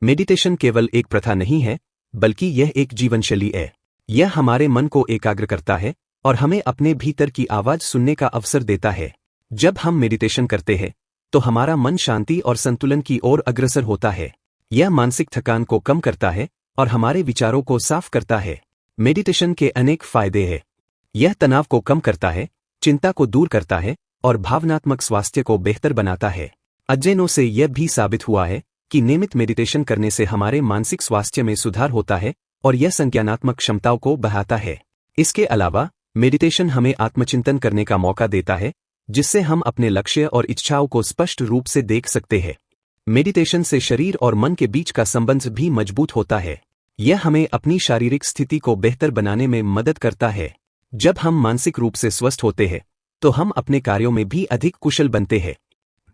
Meditation केवल एक प्रथा नहीं है, बल्कि यह एक जीवनशैली है। यह हमारे मन को एकाग्र करता है और हमें अपने भीतर की आवाज सुनने का अवसर देता है। जब हम मेडिटेशन करते हैं, तो हमारा मन शांति और संतुलन की ओर अग्रसर होता है। यह मानसिक थकान को कम करता है और हमारे विचारों को साफ करता है। मेडिटेशन के अनेक फायदे हैं। यह तनाव को कम करता है, चिंता को दूर करता है और भावनात्मक स्वास्थ्य को बेहतर बनाता है। अध्ययनों से यह भी साबित हुआ है कि नियमित मेडिटेशन करने से हमारे मानसिक स्वास्थ्य में सुधार होता है और यह संज्ञानात्मक क्षमताओं को बढ़ाता है। इसके अलावा मेडिटेशन हमें आत्मचिंतन करने का मौका देता है, जिससे हम अपने लक्ष्य और इच्छाओं को स्पष्ट रूप से देख सकते हैं। मेडिटेशन से शरीर और मन के बीच का संबंध भी मजबूत होता है। यह हमें अपनी शारीरिक स्थिति को बेहतर बनाने में मदद करता है। जब हम मानसिक रूप से स्वस्थ होते हैं, तो हम अपने कार्यों में भी अधिक कुशल बनते हैं।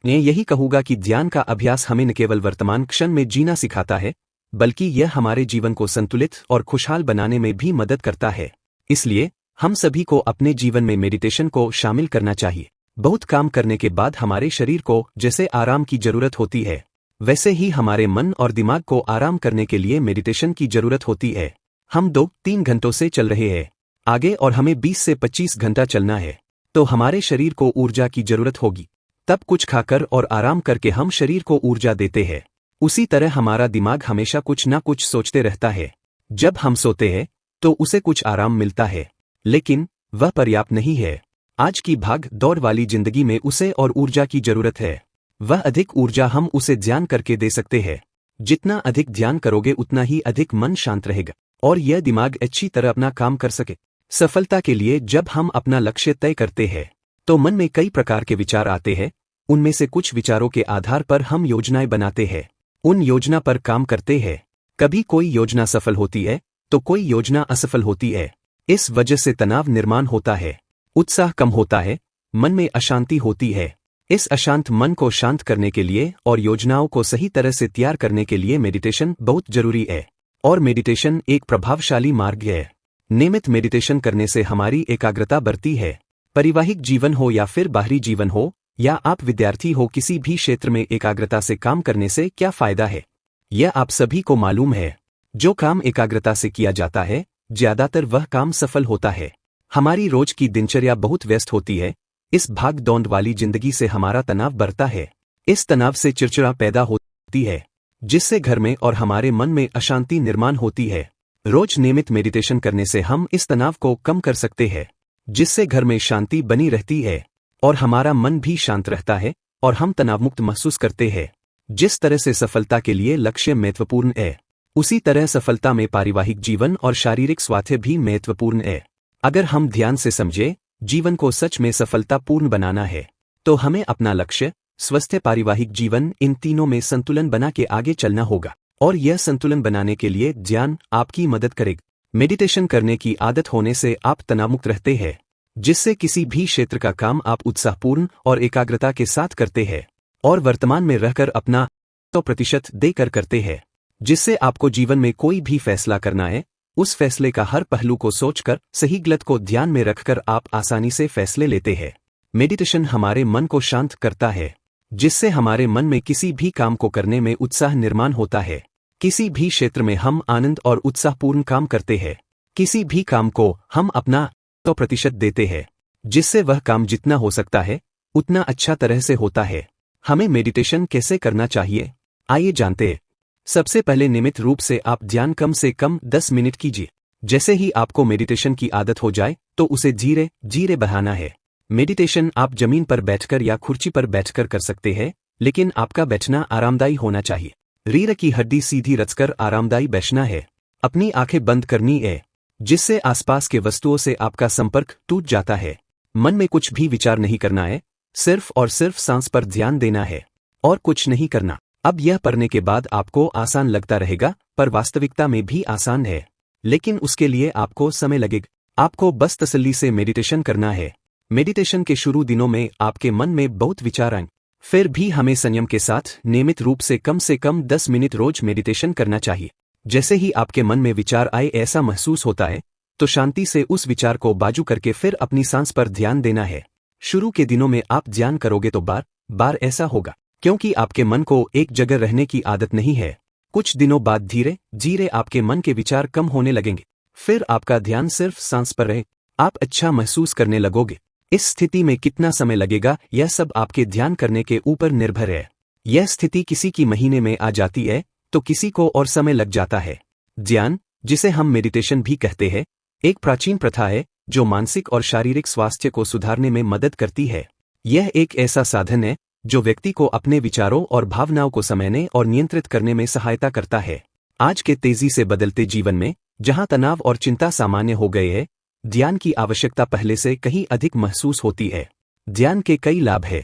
मैं यही कहूँगा कि ध्यान का अभ्यास हमें न केवल वर्तमान क्षण में जीना सिखाता है, बल्कि यह हमारे जीवन को संतुलित और खुशहाल बनाने में भी मदद करता है। इसलिए हम सभी को अपने जीवन में मेडिटेशन को शामिल करना चाहिए। बहुत काम करने के बाद हमारे शरीर को जैसे आराम की जरूरत होती है, वैसे ही हमारे मन और दिमाग को आराम करने के लिए मेडिटेशन की जरूरत होती है। हम 2-3 घंटों से चल रहे हैं आगे और हमें 20 से 25 घंटा चलना है, तो हमारे शरीर को ऊर्जा की जरूरत होगी। तब कुछ खाकर और आराम करके हम शरीर को ऊर्जा देते हैं। उसी तरह हमारा दिमाग हमेशा कुछ ना कुछ सोचते रहता है। जब हम सोते हैं, तो उसे कुछ आराम मिलता है, लेकिन वह पर्याप्त नहीं है। आज की भाग दौड़ वाली जिंदगी में उसे और ऊर्जा की जरूरत है। वह अधिक ऊर्जा हम उसे ध्यान करके दे सकते हैं। जितना अधिक ध्यान करोगे, उतना ही अधिक मन शांत रहेगा और यह दिमाग अच्छी तरह अपना काम कर सके। सफलता के लिए जब हम अपना लक्ष्य तय करते हैं, तो मन में कई प्रकार के विचार आते हैं। उनमें से कुछ विचारों के आधार पर हम योजनाएं बनाते हैं, उन योजना पर काम करते हैं। कभी कोई योजना सफल होती है, तो कोई योजना असफल होती है। इस वजह से तनाव निर्माण होता है, उत्साह कम होता है, मन में अशांति होती है। इस अशांत मन को शांत करने के लिए और योजनाओं को सही तरह से तैयार करने के लिए मेडिटेशन बहुत जरूरी है। और मेडिटेशन एक प्रभावशाली मार्ग है। नियमित मेडिटेशन करने से हमारी एकाग्रता बढ़ती है। पारिवारिक जीवन हो या फिर बाहरी जीवन हो, या आप विद्यार्थी हो, किसी भी क्षेत्र में एकाग्रता से काम करने से क्या फायदा है, यह आप सभी को मालूम है। जो काम एकाग्रता से किया जाता है, ज्यादातर वह काम सफल होता है। हमारी रोज की दिनचर्या बहुत व्यस्त होती है। इस भाग दौड़ वाली जिंदगी से हमारा तनाव बढ़ता है। इस तनाव से चिड़चिड़ा पैदा होती है, जिससे घर में और हमारे मन में अशांति निर्माण होती है। रोज नियमित मेडिटेशन करने से हम इस तनाव को कम कर सकते हैं, जिससे घर में शांति बनी रहती है और हमारा मन भी शांत रहता है और हम तनावमुक्त महसूस करते हैं। जिस तरह से सफलता के लिए लक्ष्य महत्वपूर्ण है, उसी तरह सफलता में पारिवारिक जीवन और शारीरिक स्वास्थ्य भी महत्वपूर्ण है। अगर हम ध्यान से समझे जीवन को सच में सफलतापूर्ण बनाना है, तो हमें अपना लक्ष्य, स्वस्थ पारिवारिक जीवन, इन तीनों में संतुलन बना के आगे चलना होगा। और यह संतुलन बनाने के लिए ध्यान आपकी मदद करेगा। मेडिटेशन करने की आदत होने से आप तनावमुक्त रहते हैं, जिससे किसी भी क्षेत्र का काम आप उत्साहपूर्ण और एकाग्रता के साथ करते हैं और वर्तमान में रहकर अपना 100% देकर करते हैं। जिससे आपको जीवन में कोई भी फैसला करना है, उस फैसले का हर पहलू को सोचकर सही गलत को ध्यान में रखकर आप आसानी से फैसले लेते हैं। मेडिटेशन हमारे मन को शांत करता है, जिससे हमारे मन में किसी भी काम को करने में उत्साह निर्माण होता है। किसी भी क्षेत्र में हम आनंद और उत्साहपूर्ण काम करते हैं। किसी भी काम को हम अपना 100% देते हैं, जिससे वह काम जितना हो सकता है उतना अच्छा तरह से होता है। हमें मेडिटेशन कैसे करना चाहिए, आइए जानते हैं। सबसे पहले नियमित रूप से आप ध्यान कम से कम 10 मिनट कीजिए। जैसे ही आपको मेडिटेशन की आदत हो जाए, तो उसे धीरे धीरे बढ़ाना है। मेडिटेशन आप जमीन पर बैठकर या कुर्सी पर बैठकर कर सकते हैं, लेकिन आपका बैठना आरामदायी होना चाहिए। रीढ़ की हड्डी सीधी रचकर आरामदायी बैठना है। अपनी आंखें बंद करनी है, जिससे आसपास के वस्तुओं से आपका संपर्क टूट जाता है। मन में कुछ भी विचार नहीं करना है, सिर्फ और सिर्फ सांस पर ध्यान देना है और कुछ नहीं करना। अब यह पढ़ने के बाद आपको आसान लगता रहेगा, पर वास्तविकता में भी आसान है, लेकिन उसके लिए आपको समय लगेगा। आपको बस तसल्ली से मेडिटेशन करना है। मेडिटेशन के शुरू दिनों में आपके मन में बहुत विचार आएंगे, फिर भी हमें संयम के साथ नियमित रूप से कम 10 मिनट रोज मेडिटेशन करना चाहिए। जैसे ही आपके मन में विचार आए, ऐसा महसूस होता है, तो शांति से उस विचार को बाजू करके फिर अपनी सांस पर ध्यान देना है। शुरू के दिनों में आप ध्यान करोगे तो बार बार ऐसा होगा, क्योंकि आपके मन को एक जगह रहने की आदत नहीं है। कुछ दिनों बाद धीरे धीरे आपके मन के विचार कम होने लगेंगे। फिर आपका ध्यान सिर्फ सांस पर रहे। आप अच्छा महसूस करने लगोगे। इस स्थिति में कितना समय लगेगा यह सब आपके ध्यान करने के ऊपर निर्भर है। यह स्थिति किसी की महीने में आ जाती है तो किसी को और समय लग जाता है। ध्यान, जिसे हम मेडिटेशन भी कहते हैं, एक प्राचीन प्रथा है जो मानसिक और शारीरिक स्वास्थ्य को सुधारने में मदद करती है। यह एक ऐसा साधन है जो व्यक्ति को अपने विचारों और भावनाओं को समझने और नियंत्रित करने में सहायता करता है। आज के तेजी से बदलते जीवन में, जहां तनाव और चिंता सामान्य हो गए हैं, ध्यान की आवश्यकता पहले से कहीं अधिक महसूस होती है। ध्यान के कई लाभ हैं।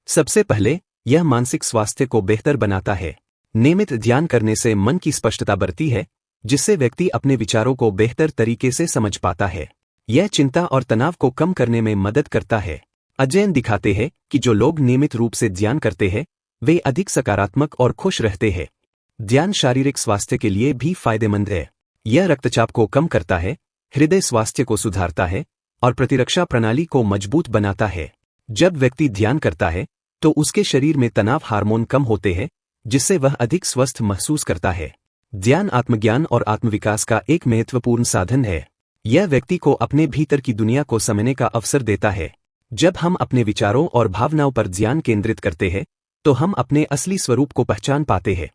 सबसे पहले, यह मानसिक स्वास्थ्य को बेहतर बनाता है। नियमित ध्यान करने से मन की स्पष्टता बढ़ती है, जिससे व्यक्ति अपने विचारों को बेहतर तरीके से समझ पाता है। यह चिंता और तनाव को कम करने में मदद करता है। अध्ययन दिखाते हैं कि जो लोग नियमित रूप से ध्यान करते हैं, वे अधिक सकारात्मक और खुश रहते हैं। ध्यान शारीरिक स्वास्थ्य के लिए भी फायदेमंद है। यह रक्तचाप को कम करता है, हृदय स्वास्थ्य को सुधारता है और प्रतिरक्षा प्रणाली को मजबूत बनाता है। जब व्यक्ति ध्यान करता है तो उसके शरीर में तनाव हार्मोन कम होते हैं, जिससे वह अधिक स्वस्थ महसूस करता है। ध्यान आत्मज्ञान और आत्मविकास का एक महत्वपूर्ण साधन है। यह व्यक्ति को अपने भीतर की दुनिया को समझने का अवसर देता है। जब हम अपने विचारों और भावनाओं पर ध्यान केंद्रित करते हैं तो हम अपने असली स्वरूप को पहचान पाते हैं।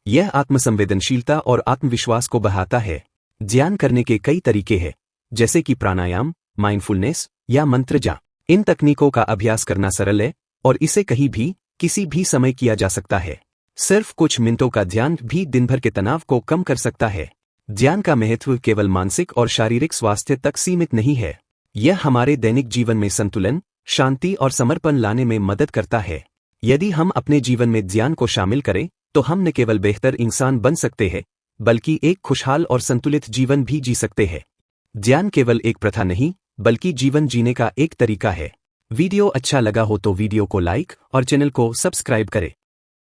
यह आत्मसंवेदनशीलता और आत्मविश्वास को बढ़ाता है। ध्यान करने के कई तरीके हैं, जैसे कि प्राणायाम, माइंडफुलनेस या मंत्र जाप। इन तकनीकों का अभ्यास करना सरल है और इसे कहीं भी, किसी भी समय किया जा सकता है। सिर्फ कुछ मिनटों का ध्यान भी दिन भर के तनाव को कम कर सकता है। ध्यान का महत्व केवल मानसिक और शारीरिक स्वास्थ्य तक सीमित नहीं है। यह हमारे दैनिक जीवन में संतुलन, शांति और समर्पण लाने में मदद करता है। यदि हम अपने जीवन में ध्यान को शामिल करें तो हम न केवल बेहतर इंसान बन सकते हैं, बल्कि एक खुशहाल और संतुलित जीवन भी जी सकते हैं। ध्यान केवल एक प्रथा नहीं, बल्कि जीवन जीने का एक तरीका है। वीडियो अच्छा लगा हो तो वीडियो को लाइक और चैनल को सब्सक्राइब करें।